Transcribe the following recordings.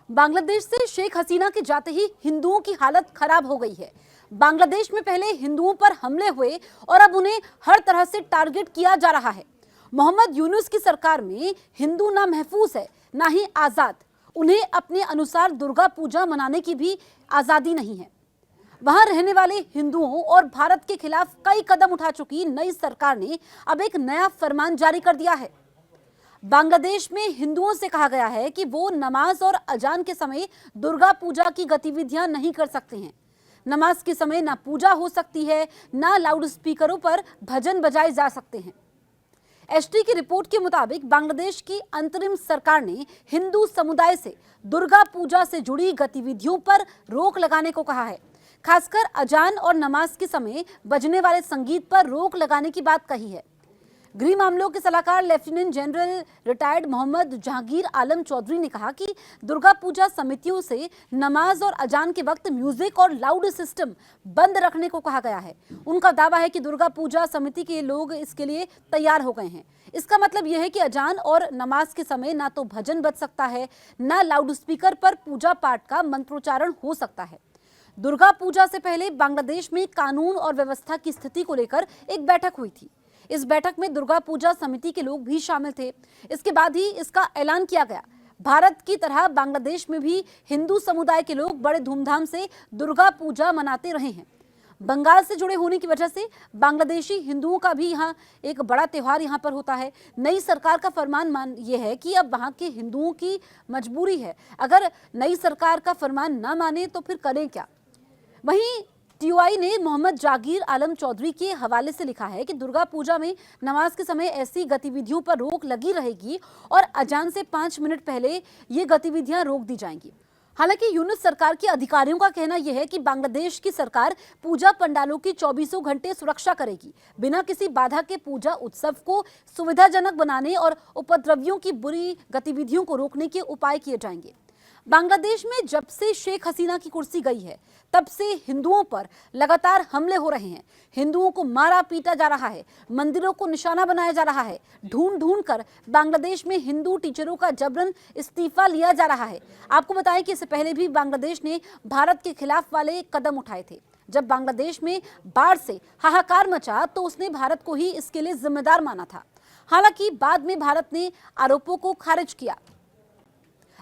बांग्लादेश से शेख हसीना के जाते ही हिंदुओं की हालत खराब हो गई है। बांग्लादेश में पहले हिंदुओं पर हमले हुए और अब उन्हें हर तरह से टारगेट किया जा रहा है। मोहम्मद यूनुस की सरकार में हिंदू ना महफूज है ना ही आजाद। उन्हें अपने अनुसार दुर्गा पूजा मनाने की भी आजादी नहीं है। वहां रहने वाले हिंदुओं और भारत के खिलाफ कई कदम उठा चुकी नई सरकार ने अब एक नया फरमान जारी कर दिया है। बांग्लादेश में हिंदुओं से कहा गया है कि वो नमाज और अजान के समय दुर्गा पूजा की गतिविधियां नहीं कर सकते हैं। नमाज के समय ना पूजा हो सकती है, ना लाउड स्पीकरों पर भजन बजाए जा सकते हैं। एसटी की रिपोर्ट के मुताबिक बांग्लादेश की अंतरिम सरकार ने हिंदू समुदाय से दुर्गा पूजा से जुड़ी गतिविधियों पर रोक लगाने को कहा है। खासकर अजान और नमाज के समय बजने वाले संगीत पर रोक लगाने की बात कही है। गृह मामलों के सलाहकार lieutenant general retired Mohammad Jahangir Alam Chowdhury ने कहा कि दुर्गा पूजा समितियों से नमाज और अजान के वक्त म्यूजिक और लाउड सिस्टम बंद रखने को कहा गया है। उनका दावा है कि दुर्गा पूजा समिति के लोग इसके लिए तैयार हो गए हैं। इसका मतलब यह है कि अजान और नमाज के समय ना तो भजन बज सकता है, ना लाउड स्पीकर पर पूजा पाठ का मंत्रोच्चारण हो सकता है। दुर्गा पूजा से पहले बांग्लादेश में कानून और व्यवस्था की स्थिति को लेकर एक बैठक हुई थी। इस बैठक में दुर्गा पूजा समिति के लोग भी शामिल थे। इसके बाद ही इसका ऐलान किया गया। भारत की तरह बांग्लादेश में भी हिंदू समुदाय के लोग बड़े धूमधाम से दुर्गा पूजा मनाते रहे हैं। बंगाल से जुड़े होने की वजह से बांग्लादेशी हिंदुओं का भी यहाँ एक बड़ा त्योहार यहाँ पर होता है। नई सरकार का फरमान ये है कि अब वहाँ के हिंदुओं की मजबूरी है। अगर नई सरकार का फरमान ना माने तो फिर करें क्या। वहीं टीओआई ने मोहम्मद जहांगीर आलम चौधरी के हवाले से लिखा है कि दुर्गा पूजा में नमाज के समय ऐसी गतिविधियों पर रोक लगी रहेगी और अजान से 5 मिनट पहले ये गतिविधियां रोक दी जाएंगी। हालांकि यूनुस सरकार के अधिकारियों का कहना यह है कि बांग्लादेश की सरकार पूजा पंडालों की 24 घंटे सुरक्षा करेगी। बिना किसी बाधा के पूजा उत्सव को सुविधाजनक बनाने और उपद्रवियों की बुरी गतिविधियों को रोकने के उपाय किए जाएंगे। बांग्लादेश में जब से शेख हसीना की कुर्सी गई है तब से हिंदुओं पर लगातार हमले हो रहे हैं। हिंदुओं को मारा पीटा जा रहा है, मंदिरों को निशाना बनाया जा रहा है। ढूंढ ढूंढ कर बांग्लादेश में हिंदू टीचरों का जबरन इस्तीफा लिया जा रहा है। आपको बताएं कि इससे पहले भी बांग्लादेश ने भारत के खिलाफ वाले कदम उठाए थे। जब बांग्लादेश में बाढ़ से हाहाकार मचा तो उसने भारत को ही इसके लिए जिम्मेदार माना था। हालांकि बाद में भारत ने आरोपों को खारिज किया।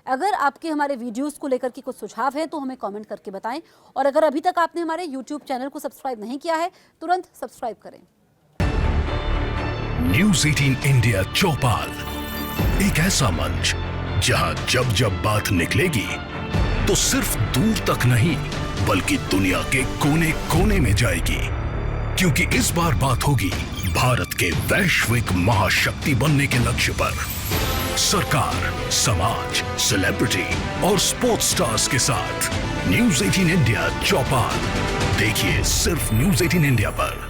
अगर आपके हमारे वीडियोस को लेकर के कुछ सुझाव है तो हमें कमेंट करके बताएं और अगर अभी तक आपने हमारे YouTube चैनल को सब्सक्राइब नहीं किया है तुरंत सब्सक्राइब करें। न्यूज़ 18 इंडिया चौपाल, एक ऐसा मंच जहां जब जब बात निकलेगी तो सिर्फ दूर तक नहीं बल्कि दुनिया के कोने कोने में जाएगी, क्योंकि इस बार बात होगी भारत के वैश्विक महाशक्ति बनने के लक्ष्य पर। सरकार, समाज, सेलिब्रिटी और स्पोर्ट्स स्टार्स के साथ न्यूज़ 18 इंडिया चौपाल देखिए सिर्फ न्यूज़ 18 इंडिया पर।